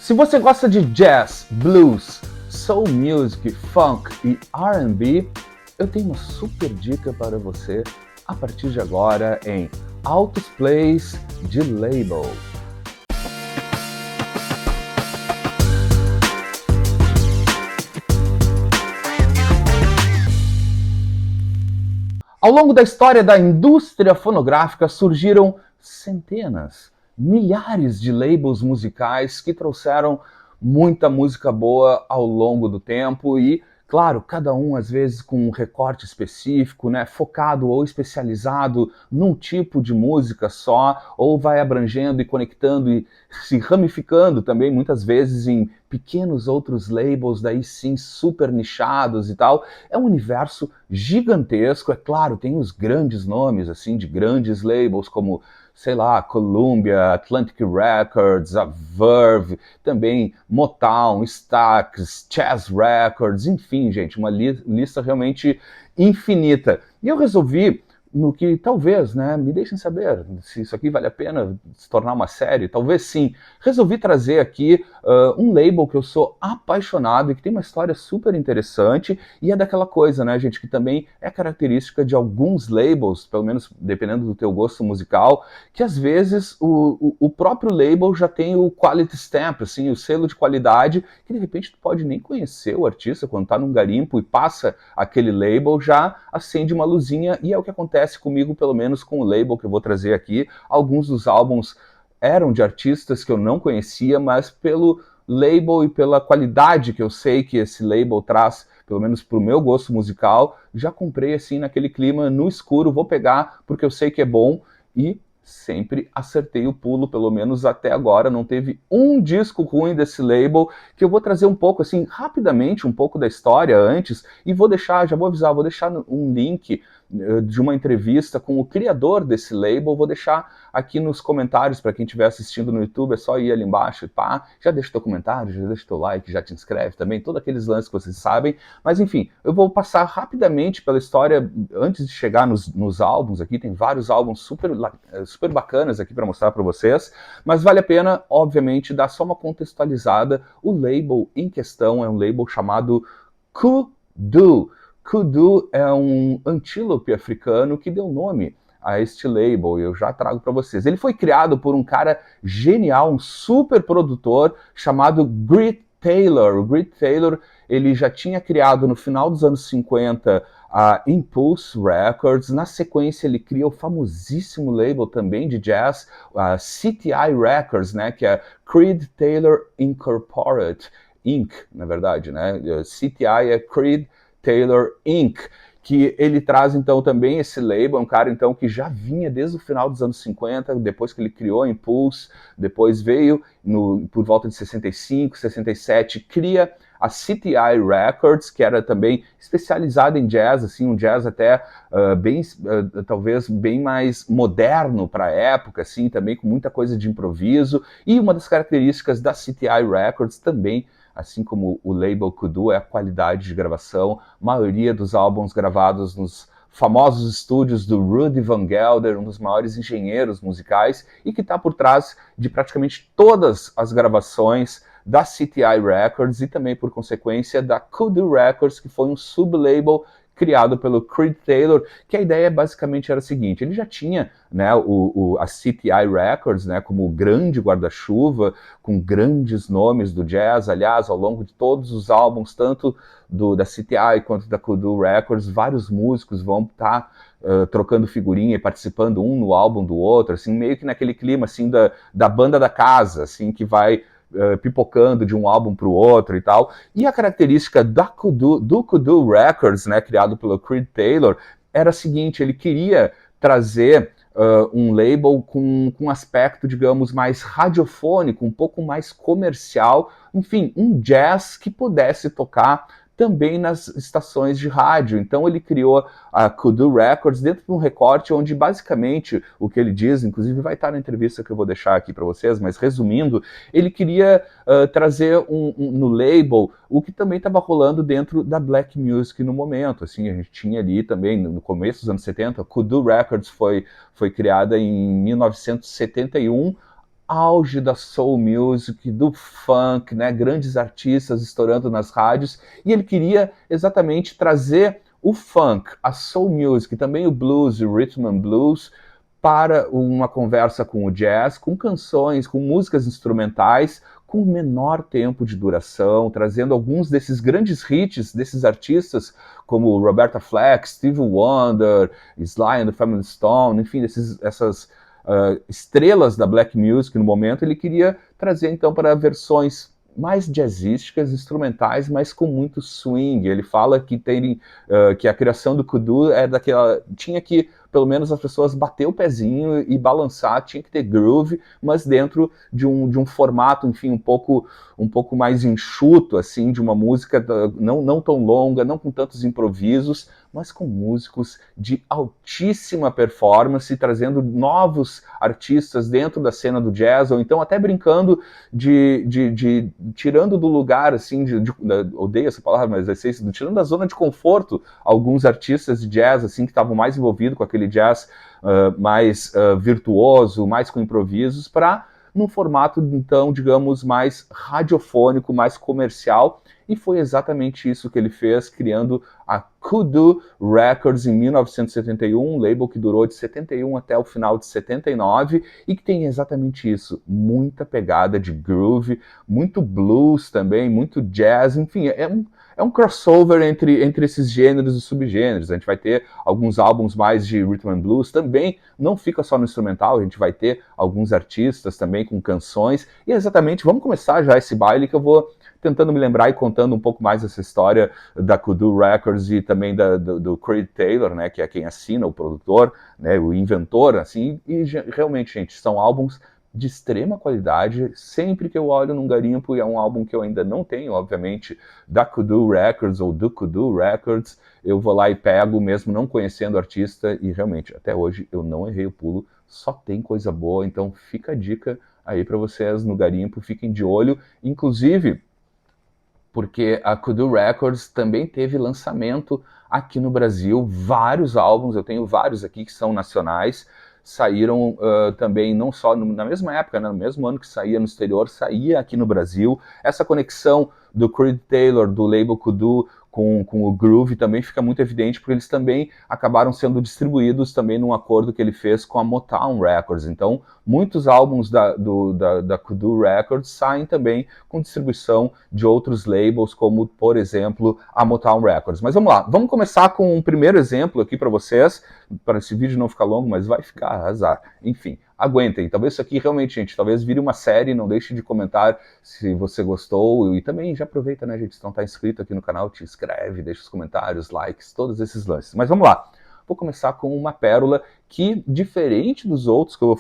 Se você gosta de jazz, blues, soul music, funk e R&B, eu tenho uma super dica para você a partir de agora em Altos Plays de Label. Ao longo da história da indústria fonográfica surgiram centenas, milhares de labels musicais que trouxeram muita música boa ao longo do tempo e, claro, cada um às vezes com um recorte específico, né, focado ou especializado num tipo de música só, ou vai abrangendo e conectando e se ramificando também muitas vezes em pequenos outros labels, daí sim super nichados e tal. É um universo gigantesco, é claro, tem os grandes nomes assim de grandes labels como, sei lá, Columbia, Atlantic Records, a Verve, também Motown, Stax, Chess Records, enfim, gente, uma lista realmente infinita. E eu resolvi, no que talvez, né, me deixem saber se isso aqui vale a pena se tornar uma série, talvez sim. Resolvi trazer aqui um label que eu sou apaixonado e que tem uma história super interessante e é daquela coisa, né, gente, que também é característica de alguns labels, pelo menos dependendo do teu gosto musical, que às vezes o próprio label já tem o quality stamp, assim, o selo de qualidade, que de repente tu pode nem conhecer o artista quando tá num garimpo e passa aquele label, já acende uma luzinha, e é o que acontece comigo, pelo menos com o label que eu vou trazer aqui. Alguns dos álbuns eram de artistas que eu não conhecia, mas pelo label e pela qualidade que eu sei que esse label traz, pelo menos pro meu gosto musical, já comprei assim naquele clima no escuro, vou pegar porque eu sei que é bom e sempre acertei o pulo, pelo menos até agora, não teve um disco ruim desse label, que eu vou trazer um pouco, assim, rapidamente, um pouco da história antes, e vou deixar, já vou avisar, vou deixar um link de uma entrevista com o criador desse label, vou deixar aqui nos comentários para quem estiver assistindo no YouTube, é só ir ali embaixo e pá, já deixa teu comentário, já deixa teu like, já te inscreve também, todos aqueles lances que vocês sabem, mas enfim, eu vou passar rapidamente pela história, antes de chegar nos álbuns aqui, tem vários álbuns super bacanas aqui para mostrar para vocês, mas vale a pena, obviamente, dar só uma contextualizada. O label em questão é um label chamado Kudu. Kudu é um antílope africano que deu nome a este label, e eu já trago para vocês. Ele foi criado por um cara genial, um super produtor chamado Grit Taylor. O Grit Taylor, ele já tinha criado no final dos anos 50 a Impulse Records. Na sequência ele cria o famosíssimo label também de jazz, a CTI Records, né, que é Creed Taylor Incorporated, Inc., na verdade, né? CTI é Creed Taylor Inc., que ele traz então também esse label, um cara então que já vinha desde o final dos anos 50, depois que ele criou a Impulse, depois veio por volta de 65, 67, cria a CTI Records, que era também especializada em jazz, assim, um jazz até talvez bem mais moderno para a época, assim, também com muita coisa de improviso, e uma das características da CTI Records também, assim como o label Kudu, é a qualidade de gravação. A maioria dos álbuns gravados nos famosos estúdios do Rudy Van Gelder, um dos maiores engenheiros musicais, e que está por trás de praticamente todas as gravações da CTI Records e também, por consequência, da Kudu Records, que foi um sublabel criado pelo Creed Taylor, que a ideia basicamente era a seguinte: ele já tinha, né, a CTI Records, né, como o grande guarda-chuva, com grandes nomes do jazz. Aliás, ao longo de todos os álbuns, tanto da CTI quanto da Kudu Records, vários músicos vão estar trocando figurinha e participando um no álbum do outro, assim, meio que naquele clima assim, da banda da casa, assim, que vai pipocando de um álbum para o outro e tal. E a característica do Kudu Records, né, criado pelo Creed Taylor, era a seguinte: ele queria trazer um label com um aspecto, digamos, mais radiofônico, um pouco mais comercial, enfim, um jazz que pudesse tocar também nas estações de rádio. Então ele criou a Kudu Records dentro de um recorte onde basicamente o que ele diz, inclusive vai estar na entrevista que eu vou deixar aqui para vocês, mas resumindo, ele queria trazer no label o que também estava rolando dentro da black music no momento. Assim, a gente tinha ali também no começo dos anos 70, a Kudu Records foi criada em 1971, auge da soul music, do funk, né, grandes artistas estourando nas rádios, e ele queria exatamente trazer o funk, a soul music, também o blues, o rhythm and blues, para uma conversa com o jazz, com canções, com músicas instrumentais, com menor tempo de duração, trazendo alguns desses grandes hits desses artistas, como Roberta Flack, Stevie Wonder, Sly and the Family Stone, enfim, essas estrelas da black music no momento. Ele queria trazer então para versões mais jazzísticas, instrumentais, mas com muito swing. Ele fala que que a criação do kudu é daquela, tinha que pelo menos as pessoas bater o pezinho e balançar, tinha que ter groove, mas dentro de um formato, enfim, um pouco mais enxuto, assim, de uma música não tão longa, não com tantos improvisos, mas com músicos de altíssima performance, trazendo novos artistas dentro da cena do jazz, ou então até brincando tirando do lugar, assim, odeio essa palavra, mas é isso, tirando da zona de conforto alguns artistas de jazz, assim, que estavam mais envolvidos com aquele jazz mais virtuoso, mais com improvisos, para num formato, então, digamos, mais radiofônico, mais comercial, e foi exatamente isso que ele fez, criando a Kudu Records em 1971, um label que durou de 71 até o final de 79, e que tem exatamente isso, muita pegada de groove, muito blues também, muito jazz, enfim, é um crossover entre esses gêneros e subgêneros. A gente vai ter alguns álbuns mais de rhythm and blues, também não fica só no instrumental, a gente vai ter alguns artistas também com canções, e exatamente, vamos começar já esse baile que eu vou tentando me lembrar e contando um pouco mais essa história da Kudu Records e também do Creed Taylor, né, que é quem assina, o produtor, né, o inventor, assim, e realmente, gente, são álbuns de extrema qualidade. Sempre que eu olho num garimpo, e é um álbum que eu ainda não tenho, obviamente, da Kudu Records ou do Kudu Records, eu vou lá e pego, mesmo não conhecendo o artista, e realmente, até hoje, eu não errei o pulo, só tem coisa boa, então fica a dica aí para vocês no garimpo, fiquem de olho, inclusive porque a Kudu Records também teve lançamento aqui no Brasil, vários álbuns, eu tenho vários aqui que são nacionais, saíram também não só na mesma época, né, no mesmo ano que saía no exterior, saía aqui no Brasil. Essa conexão do Creed Taylor, do label Kudu, com o Groove também fica muito evidente, porque eles também acabaram sendo distribuídos também num acordo que ele fez com a Motown Records. Então, muitos álbuns da Kudu Records saem também com distribuição de outros labels, como, por exemplo, a Motown Records. Mas vamos lá, vamos começar com um primeiro exemplo aqui para vocês, para esse vídeo não ficar longo, mas vai ficar, azar. Enfim, aguentem. Talvez isso aqui realmente, gente, talvez vire uma série, não deixe de comentar se você gostou, e também já aproveita, né, gente, se não está inscrito aqui no canal, te inscreve, deixa os comentários, likes, todos esses lances. Mas vamos lá. Vou começar com uma pérola que, diferente dos outros que eu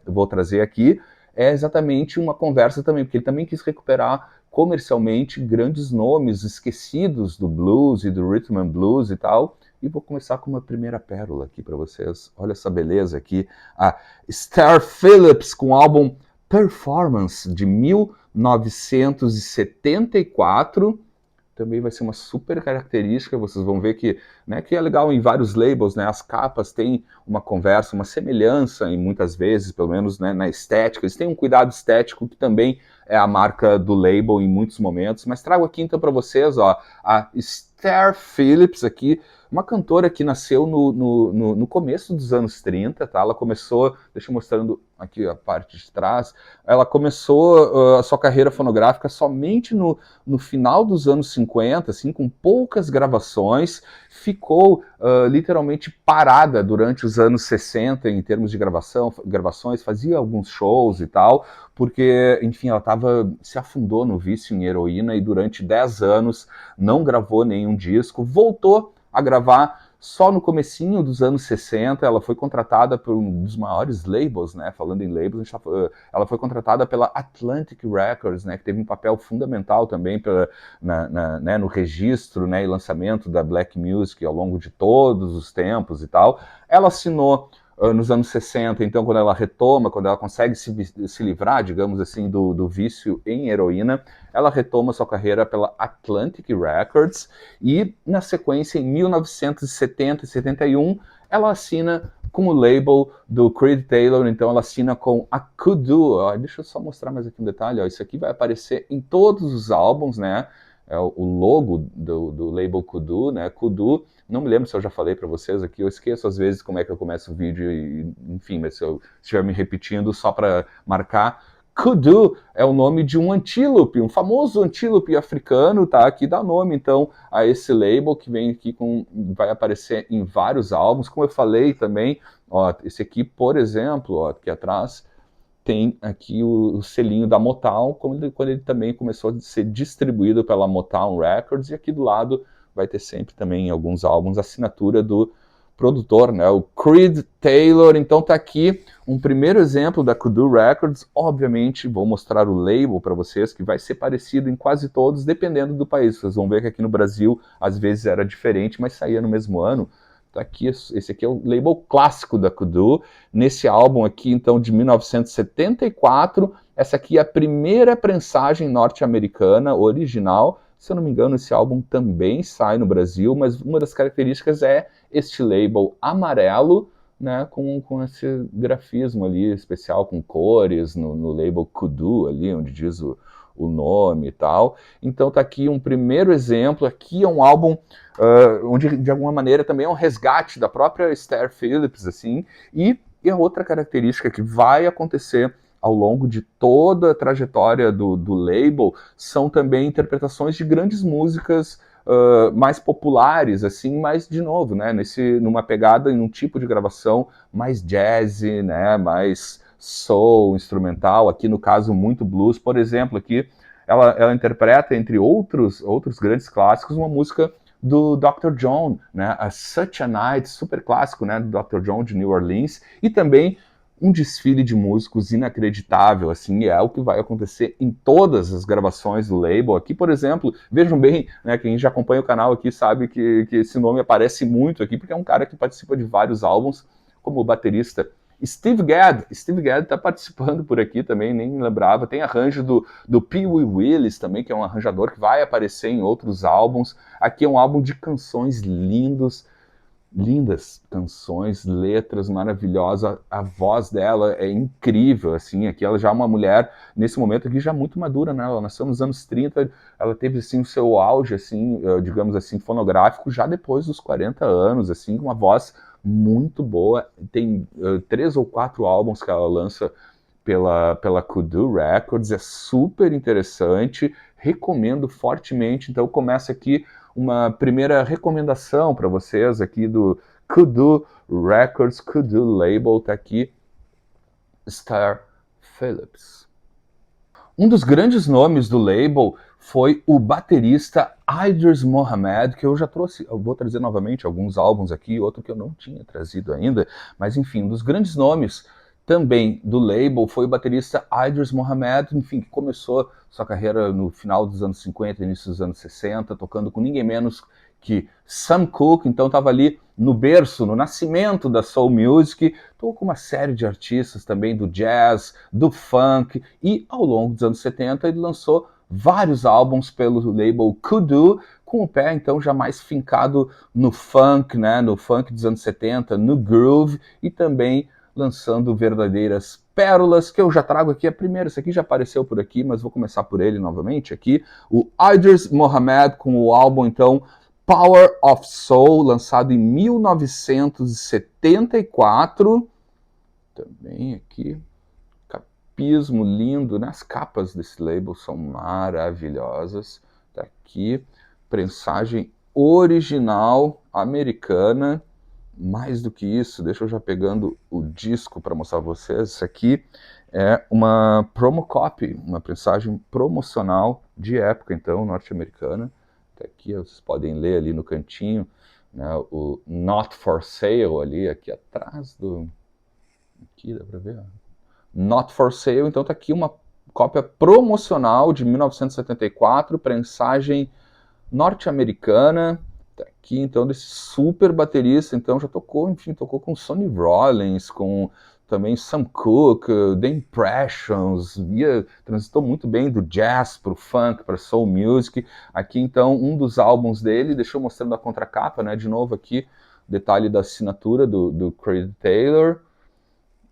vou trazer aqui, é exatamente uma conversa também, porque ele também quis recuperar comercialmente grandes nomes esquecidos do blues e do rhythm and blues e tal. E vou começar com uma primeira pérola aqui para vocês. Olha essa beleza aqui. A Star Phillips com o álbum Performance de 1974. Também vai ser uma super característica, vocês vão ver que, né, que é legal em vários labels, né, as capas têm uma conversa, uma semelhança, e muitas vezes, pelo menos, né, na estética, eles têm um cuidado estético que também é a marca do label em muitos momentos, mas trago aqui então para vocês, ó, a Star Phillips aqui, uma cantora que nasceu no começo dos anos 30, tá? Ela começou, deixa eu mostrando aqui a parte de trás, ela começou a sua carreira fonográfica somente no final dos anos 50, assim, com poucas gravações, ficou literalmente parada durante os anos 60 em termos de gravações, fazia alguns shows e tal, porque, enfim, ela se afundou no vício em heroína e durante 10 anos não gravou nenhum disco, voltou a gravar só no comecinho dos anos 60, ela foi contratada por um dos maiores labels, né? Falando em labels, ela foi contratada pela Atlantic Records, né? Que teve um papel fundamental também né, no registro, né, e lançamento da Black Music ao longo de todos os tempos e tal. Ela assinou nos anos 60, então, quando ela retoma, quando ela consegue se livrar, digamos assim, do vício em heroína, ela retoma sua carreira pela Atlantic Records e, na sequência, em 1970 e 71, ela assina com o label do Creed Taylor, então ela assina com a Kudu. Ó, deixa eu só mostrar mais aqui um detalhe, ó, isso aqui vai aparecer em todos os álbuns, né? É o logo do label Kudu, né? Kudu, não me lembro se eu já falei para vocês aqui, eu esqueço às vezes como é que eu começo o vídeo, e, enfim, mas se eu estiver me repetindo só para marcar, Kudu é o nome de um antílope, um famoso antílope africano, tá? Que dá nome, então, a esse label que vem aqui vai aparecer em vários álbuns, como eu falei também, ó, esse aqui, por exemplo, ó, aqui atrás, tem aqui o selinho da Motown, quando ele também começou a ser distribuído pela Motown Records, e aqui do lado vai ter sempre também em alguns álbuns a assinatura do produtor, né, o Creed Taylor. Então tá aqui um primeiro exemplo da Kudu Records. Obviamente vou mostrar o label para vocês, que vai ser parecido em quase todos, dependendo do país. Vocês vão ver que aqui no Brasil às vezes era diferente, mas saía no mesmo ano. Tá aqui, esse aqui é o label clássico da Kudu. Nesse álbum aqui, então, de 1974, essa aqui é a primeira prensagem norte-americana original. Se eu não me engano, esse álbum também sai no Brasil, mas uma das características é este label amarelo, né, com esse grafismo ali especial, com cores, no label Kudu ali, onde diz o nome e tal. Então tá aqui um primeiro exemplo. Aqui é um álbum onde de alguma maneira também é um resgate da própria Esther Phillips, assim, e a outra característica que vai acontecer ao longo de toda a trajetória do label são também interpretações de grandes músicas mais populares, assim, mas de novo, né, numa pegada, em um tipo de gravação mais jazzy, né, mais soul, instrumental, aqui no caso muito blues. Por exemplo, aqui ela interpreta, entre outros grandes clássicos, uma música do Dr. John, né, a Such a Night, super clássico, né, do Dr. John de New Orleans, e também um desfile de músicos inacreditável, assim, é o que vai acontecer em todas as gravações do label. Aqui, por exemplo, vejam bem, né, quem já acompanha o canal aqui sabe que esse nome aparece muito aqui, porque é um cara que participa de vários álbuns, como o baterista Steve Gadd. Steve Gadd está participando por aqui também, nem lembrava. Tem arranjo do Pee Wee Willis também, que é um arranjador que vai aparecer em outros álbuns. Aqui é um álbum de canções lindas canções, letras maravilhosas, a voz dela é incrível, assim, aqui ela já é uma mulher, nesse momento aqui, já muito madura, né, ela nasceu nos anos 30, ela teve, assim, o seu auge, assim, digamos assim, fonográfico, já depois dos 40 anos, assim, com uma voz muito boa. Tem 3 ou 4 álbuns que ela lança pela Kudu Records, é super interessante, recomendo fortemente. Então começa aqui uma primeira recomendação para vocês aqui do Kudu Records, Kudu Label, tá aqui, Esther Phillips. Um dos grandes nomes do label foi o baterista Idris Muhammad, que eu já trouxe, eu vou trazer novamente alguns álbuns aqui, outro que eu não tinha trazido ainda, mas enfim, um dos grandes nomes também do label foi o baterista Idris Muhammad, enfim, que começou sua carreira no final dos anos 50, início dos anos 60, tocando com ninguém menos que Sam Cooke. Então estava ali no berço, no nascimento da soul music, tocou com uma série de artistas também do jazz, do funk, e ao longo dos anos 70 ele lançou vários álbuns pelo label Kudu, com o pé então já mais fincado no funk, né, no funk dos anos 70, no groove, e também lançando verdadeiras pérolas, que eu já trago aqui a primeira. Esse aqui já apareceu por aqui, mas vou começar por ele novamente aqui. O Idris Muhammad, com o álbum então Power of Soul, lançado em 1974. Também aqui, capismo lindo, né? As capas desse label são maravilhosas. Tá aqui, prensagem original americana. Mais do que isso, deixa eu já pegando o disco para mostrar para vocês. Isso aqui é uma promo copy, uma prensagem promocional de época, então, norte-americana. Tá aqui, vocês podem ler ali no cantinho, né, o Not for Sale ali, aqui atrás do... Aqui dá para ver, ó. Not for Sale, então tá aqui uma cópia promocional de 1974, prensagem norte-americana. Aqui, então, desse super baterista, então já tocou, enfim, tocou com Sonny Rollins, com também Sam Cooke, The Impressions, transitou muito bem do jazz para o funk, para soul music. Aqui, então, um dos álbuns dele, deixa eu mostrando a contracapa, né, de novo aqui, detalhe da assinatura do Creed Taylor.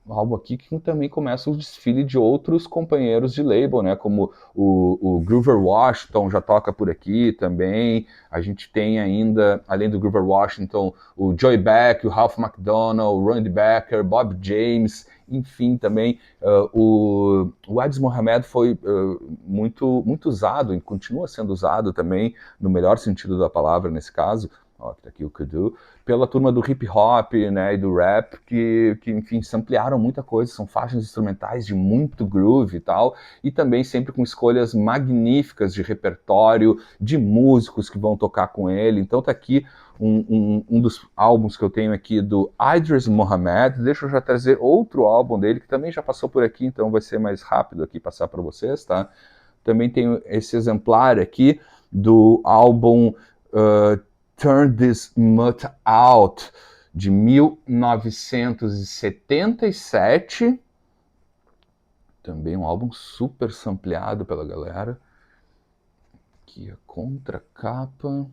Um álbum aqui que também começa o desfile de outros companheiros de label, né? Como o Groover Washington já toca por aqui também. A gente tem ainda, além do Groover Washington, o Joey Beck, o Ralph McDonald, o Randy Becker, Bob James, enfim, também o Wadis Mohamed foi muito usado e continua sendo usado também, no melhor sentido da palavra nesse caso. Ó, tá aqui o Kudu, pela turma do hip hop, né, e do rap, que enfim, ampliaram muita coisa, são faixas instrumentais de muito groove e tal, e também sempre com escolhas magníficas de repertório, de músicos que vão tocar com ele. Então tá aqui um dos álbuns que eu tenho aqui do Idris Mohamed. Deixa eu já trazer outro álbum dele, que também já passou por aqui, então vai ser mais rápido aqui passar para vocês, tá? Também tenho esse exemplar aqui do álbum Turn This Mutt Out, de 1977. Também um álbum super sampleado pela galera. Aqui a contracapa,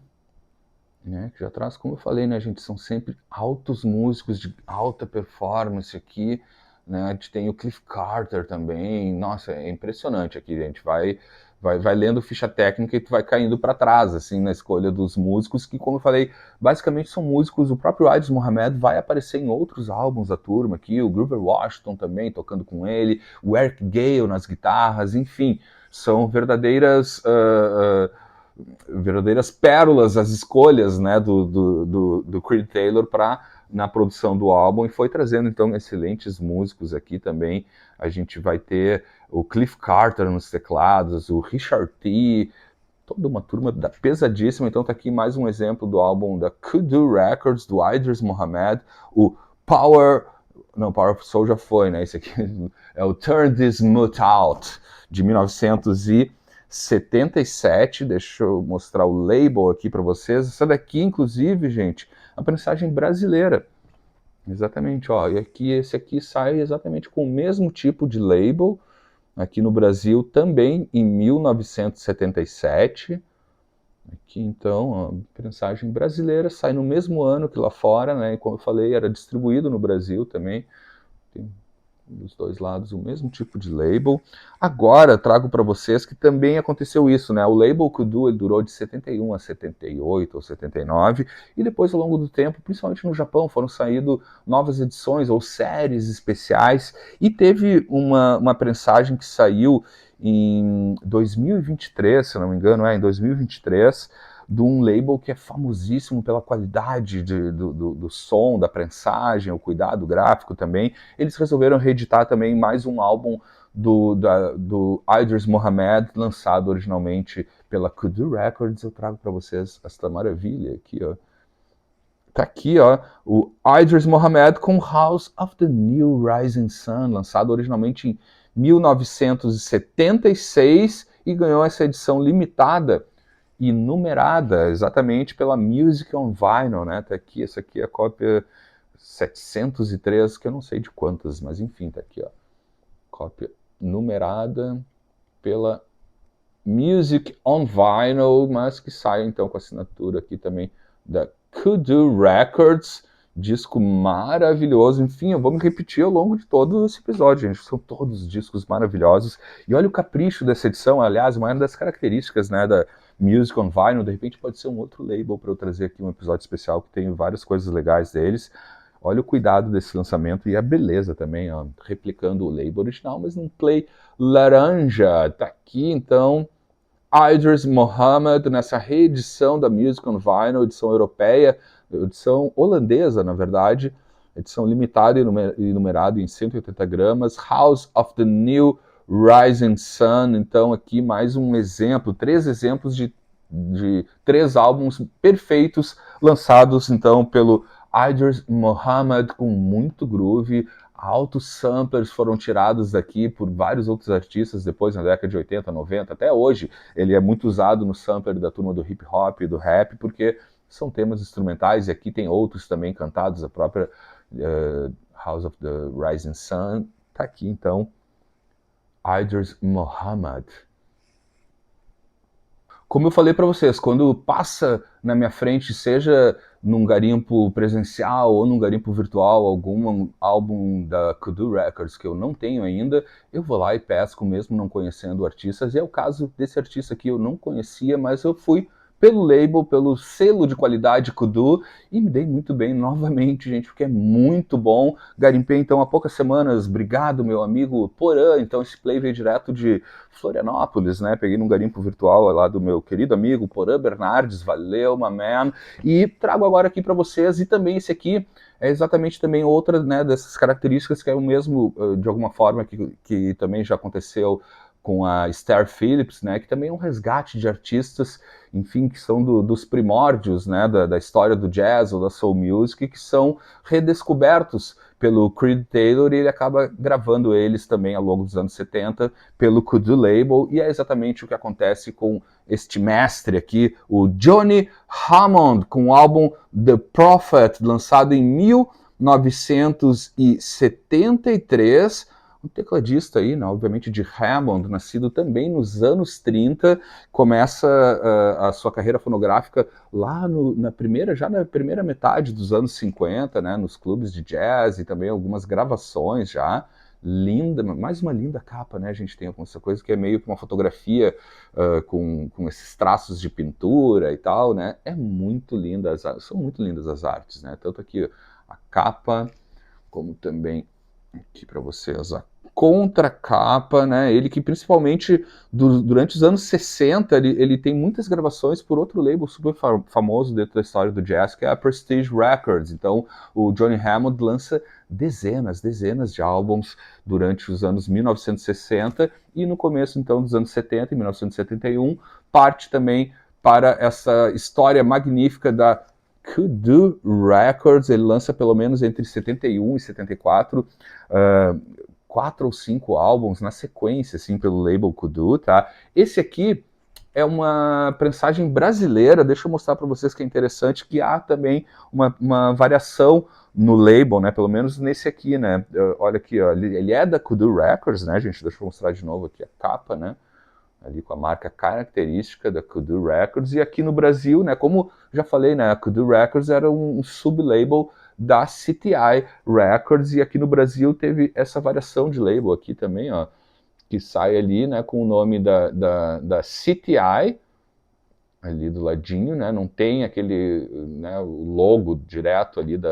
né, que já traz, como eu falei, né, gente, são sempre altos músicos de alta performance aqui, né, a gente tem o Cliff Carter também. Nossa, é impressionante aqui, a gente vai lendo ficha técnica e tu vai caindo para trás, assim, na escolha dos músicos, que, como eu falei, basicamente são músicos. O próprio Idris Mohamed vai aparecer em outros álbuns da turma aqui, o Groover Washington também tocando com ele, o Eric Gale nas guitarras, enfim, são verdadeiras pérolas as escolhas, né, do Creed Taylor na produção do álbum, e foi trazendo então excelentes músicos aqui também. A gente vai ter o Cliff Carter nos teclados, o Richard T., toda uma turma pesadíssima. Então tá aqui mais um exemplo do álbum da Kudu Records, do Idris Mohamed, o Power of Soul já foi, né? Esse aqui é o Turn This Mutt Out, de 1977. Deixa eu mostrar o label aqui para vocês. Essa daqui, inclusive, gente, a prensagem brasileira. Exatamente, ó. E aqui, esse aqui sai exatamente com o mesmo tipo de label, aqui no Brasil também em 1977. Aqui então, a prensagem brasileira sai no mesmo ano que lá fora, né? E como eu falei, era distribuído no Brasil também. Tem dos dois lados o mesmo tipo de label. Agora trago para vocês que também aconteceu isso, né? O label Kudu ele durou de 71 a 78 ou 79, e depois, ao longo do tempo, principalmente no Japão, foram saindo novas edições ou séries especiais, e teve uma prensagem que saiu em 2023, se não me engano, em 2023, de um label que é famosíssimo pela qualidade do som, da prensagem, o cuidado gráfico também. Eles resolveram reeditar também mais um álbum do Idris Mohamed, lançado originalmente pela Kudu Records. Eu trago para vocês esta maravilha aqui, ó. Tá aqui, ó, o Idris Mohamed com House of the New Rising Sun, lançado originalmente em 1976, e ganhou essa edição limitada e numerada exatamente pela Music on Vinyl, né? Tá aqui, essa aqui é a cópia 703, que eu não sei de quantas, mas enfim, tá aqui, ó. Cópia numerada pela Music on Vinyl, mas que sai então com a assinatura aqui também da Kudu Records. Disco maravilhoso. Enfim, eu vou me repetir ao longo de todo esse episódio, gente. São todos discos maravilhosos. E olha o capricho dessa edição. Aliás, uma das características, né, da Music on Vinyl. De repente pode ser um outro label para eu trazer aqui um episódio especial que tem várias coisas legais deles. Olha o cuidado desse lançamento e a beleza também, ó, replicando o label original, mas num play laranja. Tá aqui, então, Idris Mohamed nessa reedição da Music on Vinyl, edição europeia, edição holandesa, na verdade, edição limitada e numerada em 180 gramas, House of the New Rising Sun. Então aqui mais um exemplo, 3 exemplos de 3 álbuns perfeitos, lançados então pelo Idris Mohamed, com muito groove. Altos samplers foram tirados daqui por vários outros artistas depois, na década de 80, 90, até hoje. Ele é muito usado no sampler da turma do hip hop e do rap, porque são temas instrumentais, e aqui tem outros também cantados, a própria House of the Rising Sun. Tá aqui então, Idris Mohamed. Como eu falei para vocês, quando passa na minha frente, seja num garimpo presencial ou num garimpo virtual algum álbum da Kudu Records que eu não tenho ainda, eu vou lá e pesco mesmo não conhecendo artistas. E é o caso desse artista que eu não conhecia, mas eu fui pelo label, pelo selo de qualidade Kudu, e me dei muito bem novamente, gente, porque é muito bom. Garimpei, então, há poucas semanas. Obrigado, meu amigo Porã. Então, esse play veio direto de Florianópolis, né? Peguei num garimpo virtual lá do meu querido amigo Porã Bernardes. Valeu, my man. E trago agora aqui para vocês, e também esse aqui é exatamente também outra, né, dessas características que é o mesmo, de alguma forma, que também já aconteceu com a Star Phillips, né, que também é um resgate de artistas, enfim, que são dos primórdios, né, da história do jazz ou da soul music, que são redescobertos pelo Creed Taylor, e ele acaba gravando eles também ao longo dos anos 70 pelo Kudu Label, e é exatamente o que acontece com este mestre aqui, o Johnny Hammond, com o álbum The Prophet, lançado em 1973, um tecladista aí, né, obviamente de Hammond, nascido também nos anos 30, começa a sua carreira fonográfica lá na primeira metade dos anos 50, né, nos clubes de jazz, e também algumas gravações já. Linda, mais uma linda capa, né? A gente tem essa coisa que é meio que uma fotografia com esses traços de pintura e tal, né? É muito linda, são muito lindas as artes, né? Tanto aqui a capa, como também aqui para vocês a contracapa, né? Ele que principalmente durante os anos 60, ele tem muitas gravações por outro label super famoso dentro da história do jazz, que é a Prestige Records. Então o Johnny Hammond lança dezenas de álbuns durante os anos 1960, e no começo então dos anos 70, em 1971, parte também para essa história magnífica da Kudu Records. Ele lança pelo menos entre 71 e 74 4 ou 5 álbuns na sequência, assim, pelo label Kudu, tá? Esse aqui é uma prensagem brasileira. Deixa eu mostrar para vocês que é interessante, que há também uma variação no label, né? Pelo menos nesse aqui, né? Olha aqui, ó, ele é da Kudu Records, né, gente? Deixa eu mostrar de novo aqui a capa, né? Ali com a marca característica da Kudu Records. E aqui no Brasil, né, como já falei, né, a Kudu Records era um sub-label da CTI Records, e aqui no Brasil teve essa variação de label aqui também, ó, que sai ali, né, com o nome da CTI, ali do ladinho, né, não tem aquele, né, o logo direto ali do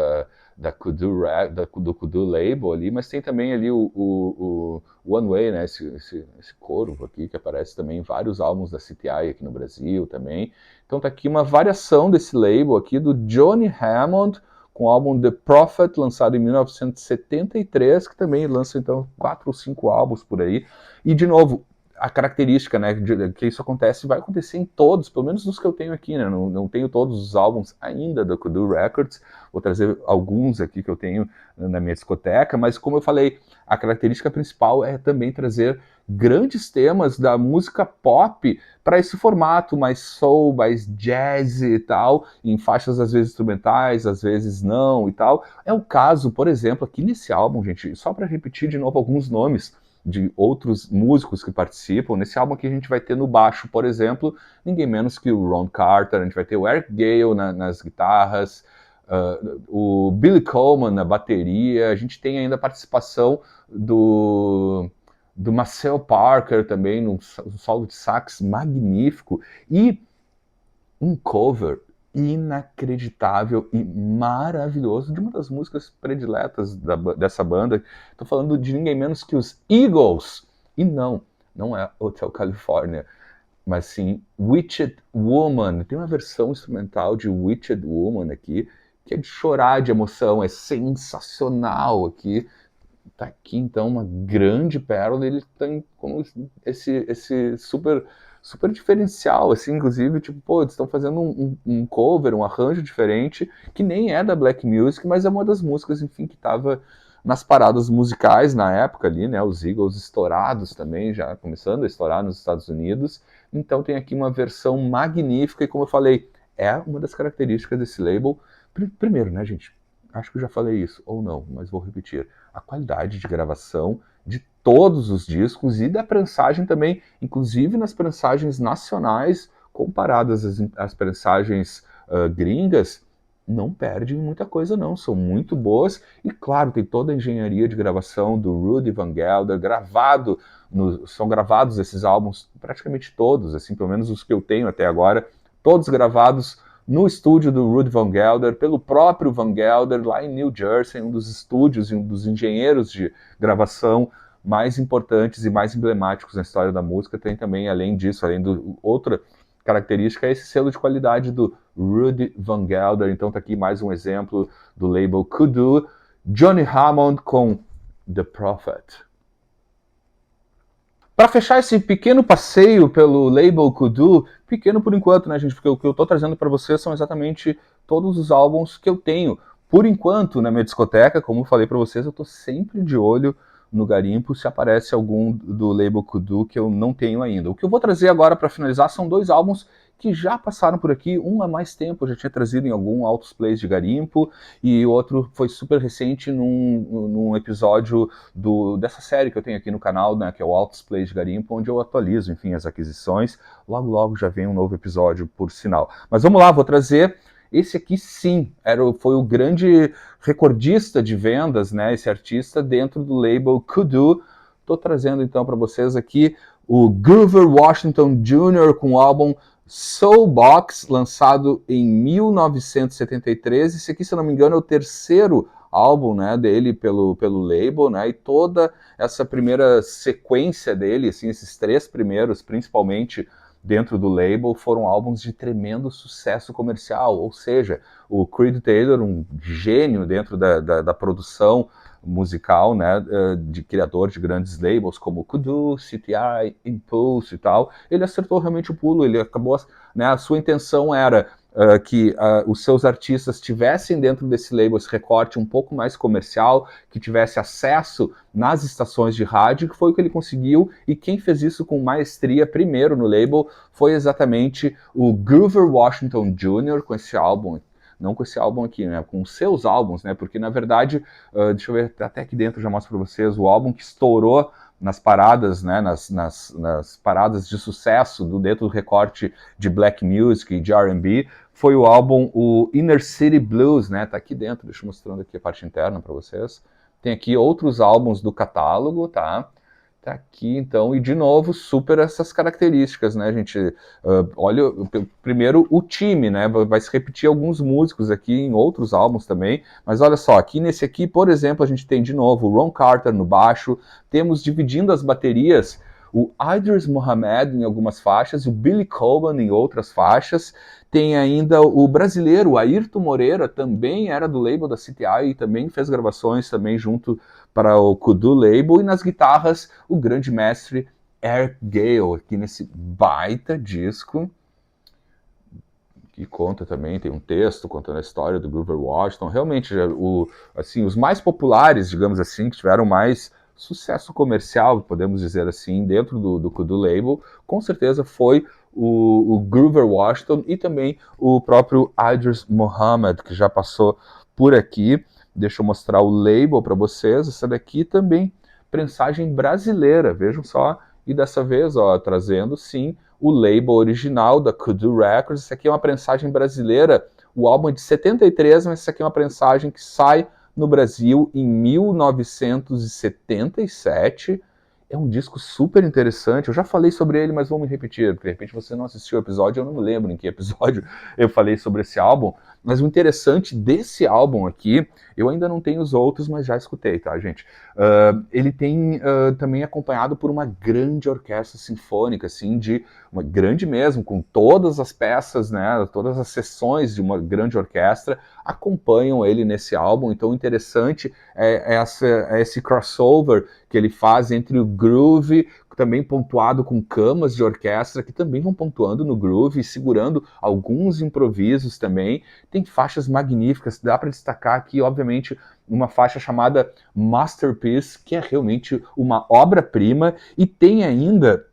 Kudu Label ali, mas tem também ali o One Way, né, esse corvo aqui, que aparece também em vários álbuns da CTI aqui no Brasil também. Então tá aqui uma variação desse label aqui do Johnny Hammond, com o álbum The Prophet, lançado em 1973, que também lança então 4 ou 5 álbuns por aí. E de novo, a característica, né, que isso acontece, vai acontecer em todos, pelo menos nos que eu tenho aqui, né, não tenho todos os álbuns ainda da Kudu Records, vou trazer alguns aqui que eu tenho na minha discoteca, mas como eu falei, a característica principal é também trazer grandes temas da música pop para esse formato mais soul, mais jazz e tal, em faixas às vezes instrumentais, às vezes não e tal. É o caso, por exemplo, aqui nesse álbum, gente, só para repetir de novo alguns nomes de outros músicos que participam. Nesse álbum aqui a gente vai ter no baixo, por exemplo, ninguém menos que o Ron Carter, a gente vai ter o Eric Gale nas guitarras, o Billy Coleman na bateria, a gente tem ainda a participação do Marcel Parker também, num solo de sax magnífico, e um cover inacreditável e maravilhoso de uma das músicas prediletas dessa banda. Estou falando de ninguém menos que os Eagles. E não é Hotel California, mas sim Witched Woman. Tem uma versão instrumental de Witched Woman aqui, que é de chorar de emoção, é sensacional aqui. Tá aqui então uma grande pérola. Ele tem como esse super diferencial, assim, inclusive, tipo, pô, eles estão fazendo um cover, um arranjo diferente, que nem é da Black Music, mas é uma das músicas, enfim, que estava nas paradas musicais na época ali, né, os Eagles estourados também, já começando a estourar nos Estados Unidos. Então tem aqui uma versão magnífica, e como eu falei, é uma das características desse label. Primeiro, né, gente, acho que eu já falei isso, ou não, mas vou repetir, a qualidade de gravação de todos os discos e da prensagem também, inclusive nas prensagens nacionais, comparadas às prensagens gringas, não perde muita coisa não, são muito boas, e claro, tem toda a engenharia de gravação do Rudy Van Gelder, são gravados esses álbuns, praticamente todos, assim, pelo menos os que eu tenho até agora, todos gravados no estúdio do Rudy Van Gelder, pelo próprio Van Gelder, lá em New Jersey, um dos estúdios e um dos engenheiros de gravação mais importantes e mais emblemáticos na história da música. Tem também, além disso, outra característica, é esse selo de qualidade do Rudy Van Gelder. Então tá aqui mais um exemplo do label Kudu, Johnny Hammond com The Prophet. Para fechar esse pequeno passeio pelo label Kudu, pequeno por enquanto, né, gente? Porque o que eu estou trazendo para vocês são exatamente todos os álbuns que eu tenho. Por enquanto, na minha discoteca, como falei para vocês, eu estou sempre de olho no garimpo se aparece algum do label Kudu que eu não tenho ainda. O que eu vou trazer agora para finalizar são dois álbuns que já passaram por aqui, um há mais tempo, eu já tinha trazido em algum Altos Plays de garimpo, e o outro foi super recente num episódio dessa série que eu tenho aqui no canal, né, que é o Altos Plays de garimpo, onde eu atualizo, enfim, as aquisições. Logo, logo já vem um novo episódio, por sinal. Mas vamos lá, vou trazer esse aqui sim, foi o grande recordista de vendas, né, esse artista dentro do label Kudu. Estou trazendo então para vocês aqui o Grover Washington Jr. com o álbum Soulbox, lançado em 1973. Esse aqui, se eu não me engano, é o terceiro álbum, né, dele pelo label, né, e toda essa primeira sequência dele, assim, esses três primeiros, principalmente dentro do label, foram álbuns de tremendo sucesso comercial, ou seja, o Creed Taylor, um gênio dentro da produção musical, né, de criador de grandes labels como Kudu, CTI, Impulse e tal, ele acertou realmente o pulo, ele acabou, né, a sua intenção era que os seus artistas tivessem dentro desse label esse recorte um pouco mais comercial, que tivesse acesso nas estações de rádio, que foi o que ele conseguiu, e quem fez isso com maestria primeiro no label foi exatamente o Grover Washington Jr. com esse álbum, não com esse álbum aqui, né, com os seus álbuns, né, porque na verdade, deixa eu ver, até aqui dentro já mostro para vocês, o álbum que estourou nas paradas, né, nas paradas de sucesso dentro do recorte de black music e de R&B, foi o álbum o Inner City Blues, né, tá aqui dentro, deixa eu mostrando aqui a parte interna para vocês. Tem aqui outros álbuns do catálogo, tá? Tá aqui, então, e de novo, super essas características, né, gente? Olha, primeiro o time, né? Vai se repetir alguns músicos aqui em outros álbuns também, mas olha só, aqui nesse aqui, por exemplo, a gente tem de novo o Ron Carter no baixo, temos dividindo as baterias o Idris Muhammad em algumas faixas, o Billy Coban em outras faixas, tem ainda o brasileiro, o Ayrton Moreira, também era do label da CTI e também fez gravações também junto para o Kudu Label, e nas guitarras o grande mestre Eric Gale, aqui nesse baita disco, que conta também, tem um texto contando a história do Grover Washington. Realmente, assim, os mais populares, digamos assim, que tiveram mais sucesso comercial, podemos dizer assim, dentro do Kudu Label, com certeza foi o Grover Washington e também o próprio Idris Muhammad, que já passou por aqui. Deixa eu mostrar o label para vocês. Essa daqui também, prensagem brasileira, vejam só. E dessa vez, ó, trazendo sim o label original da Kudu Records. Essa aqui é uma prensagem brasileira. O álbum é de 73, mas essa aqui é uma prensagem que sai no Brasil em 1977. É um disco super interessante. Eu já falei sobre ele, mas vou me repetir, porque de repente você não assistiu o episódio, eu não me lembro em que episódio eu falei sobre esse álbum. Mas o interessante desse álbum aqui, eu ainda não tenho os outros, mas já escutei, tá, gente? Ele tem também acompanhado por uma grande orquestra sinfônica, assim, uma grande mesmo, com todas as peças, né, todas as sessões de uma grande orquestra acompanham ele nesse álbum. Então, interessante é esse crossover que ele faz entre o groove, também pontuado com camas de orquestra, que também vão pontuando no groove, segurando alguns improvisos também. Tem faixas magníficas, dá para destacar aqui, obviamente, uma faixa chamada Masterpiece, que é realmente uma obra-prima, e tem ainda,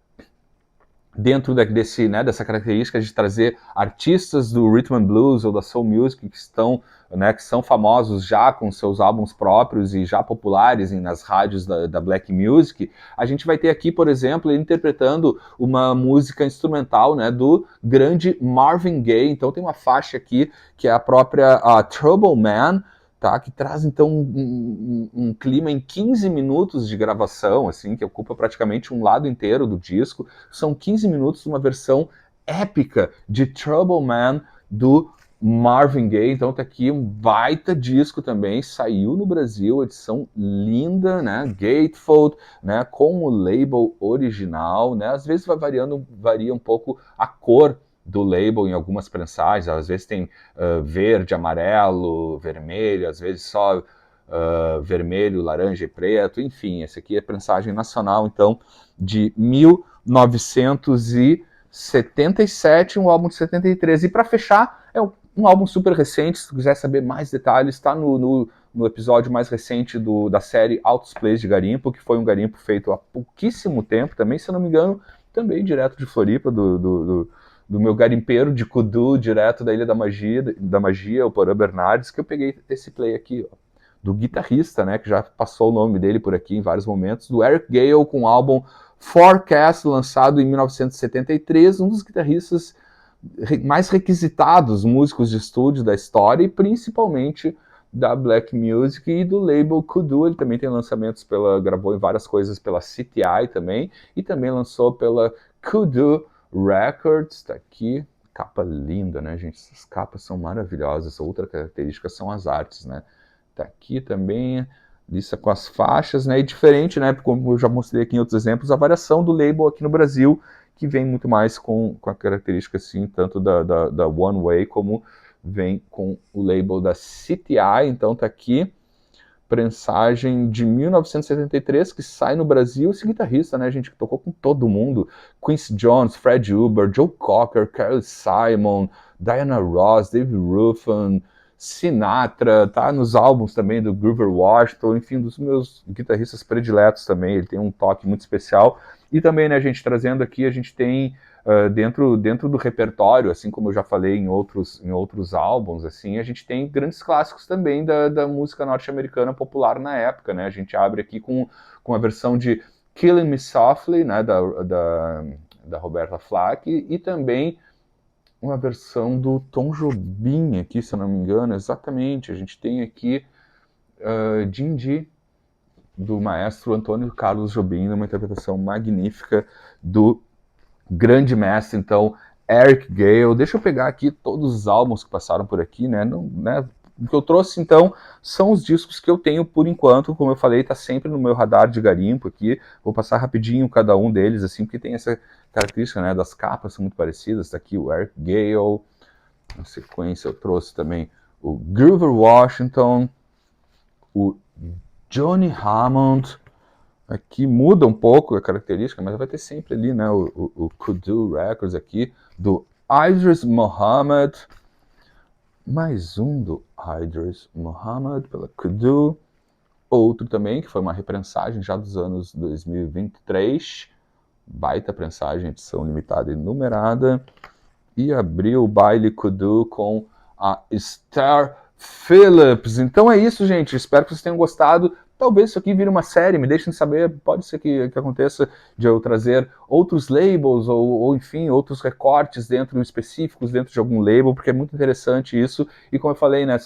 dentro dessa característica de trazer artistas do Rhythm and Blues ou da Soul Music que estão né, que são famosos já com seus álbuns próprios e já populares nas rádios da Black Music, a gente vai ter aqui, por exemplo, ele interpretando uma música instrumental, né, do grande Marvin Gaye. Então tem uma faixa aqui que é a própria Trouble Man, tá, que traz então um clima em 15 minutos de gravação, assim, que ocupa praticamente um lado inteiro do disco. São 15 minutos de uma versão épica de Trouble Man do Marvin Gaye. Então tá aqui um baita disco também, saiu no Brasil, edição linda, né, Gatefold, né, com o label original, né, às vezes varia um pouco a cor do label em algumas prensagens, às vezes tem verde, amarelo, vermelho, às vezes só vermelho, laranja e preto, enfim, esse aqui é prensagem nacional, então, de 1977, um álbum de 73. E para fechar, é um álbum super recente, se tu quiser saber mais detalhes, está no episódio mais recente da série Altos Plays de Garimpo, que foi um garimpo feito há pouquíssimo tempo também, se eu não me engano, também direto de Floripa, do meu garimpeiro de Kudu, direto da Ilha da Magia, o Porã Bernardes, que eu peguei esse play aqui, ó, do guitarrista, né, que já passou o nome dele por aqui em vários momentos, do Eric Gale, com o álbum Forecast, lançado em 1973, um dos guitarristas mais requisitados músicos de estúdio da história, e principalmente da Black Music e do label Kudu. Ele também tem lançamentos gravou em várias coisas pela CTI também, e também lançou pela Kudu Records. Tá aqui, capa linda, né, gente? Essas capas são maravilhosas. Outra característica são as artes, né? Tá aqui também, lista com as faixas, né? E diferente, né? Como eu já mostrei aqui em outros exemplos, a variação do label aqui no Brasil, que vem muito mais com a característica, assim, tanto da One Way, como vem com o label da CTI. Então tá aqui, prensagem de 1973, que sai no Brasil. Esse guitarrista, né, gente, que tocou com todo mundo, Quincy Jones, Fred Huber, Joe Cocker, Carly Simon, Diana Ross, Dave Ruffin, Sinatra, tá nos álbuns também do Grover Washington, enfim, dos meus guitarristas prediletos também. Ele tem um toque muito especial. E também, né, gente, trazendo aqui, a gente tem dentro do repertório, assim como eu já falei em outros álbuns, assim, a gente tem grandes clássicos também da música norte-americana popular na época, né? A gente abre aqui com a versão de Killing Me Softly, né, da Roberta Flack, e também uma versão do Tom Jobim aqui, se eu não me engano, exatamente. A gente tem aqui Dindi, do maestro Antônio Carlos Jobim, uma interpretação magnífica do grande mestre, então, Eric Gale. Deixa eu pegar aqui todos os álbuns que passaram por aqui, né? O que eu trouxe, então, são os discos que eu tenho por enquanto. Como eu falei, tá sempre no meu radar de garimpo aqui. Vou passar rapidinho cada um deles, assim, porque tem essa característica, né, das capas são muito parecidas. Tá aqui o Eric Gale. Na sequência eu trouxe também o Grover Washington, o Johnny Hammond. Aqui muda um pouco a característica, mas vai ter sempre ali, né, o Kudu Records aqui, do Idris Muhammad. Mais um do Idris Muhammad pela Kudu. Outro também, que foi uma reprensagem já dos anos 2023. Baita prensagem, edição limitada e numerada. E abriu o baile Kudu com a Star Phillips. Então é isso, gente. Espero que vocês tenham gostado. Talvez isso aqui vire uma série, me deixem saber. Pode ser que aconteça de eu trazer outros labels ou enfim, outros recortes específicos dentro de algum label, porque é muito interessante isso. E como eu falei, né,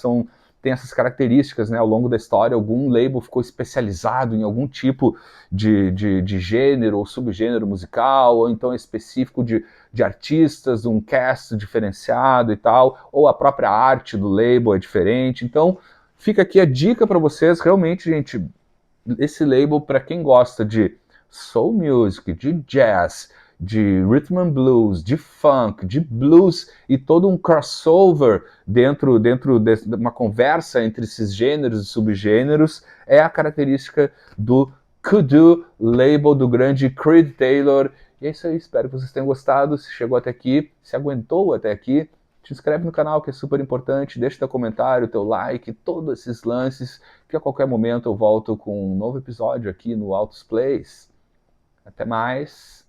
tem essas características, né, ao longo da história. Algum label ficou especializado em algum tipo de gênero ou subgênero musical, ou então específico de artistas, um cast diferenciado e tal, ou a própria arte do label é diferente. Então, fica aqui a dica para vocês, realmente, gente, esse label, para quem gosta de soul music, de jazz, de rhythm and blues, de funk, de blues e todo um crossover dentro de uma conversa entre esses gêneros e subgêneros, é a característica do Kudu label do grande Creed Taylor. E é isso aí, espero que vocês tenham gostado. Se chegou até aqui, se aguentou até aqui, te inscreve no canal, que é super importante, deixa teu comentário, teu like, todos esses lances, que a qualquer momento eu volto com um novo episódio aqui no Altos Plays. Até mais!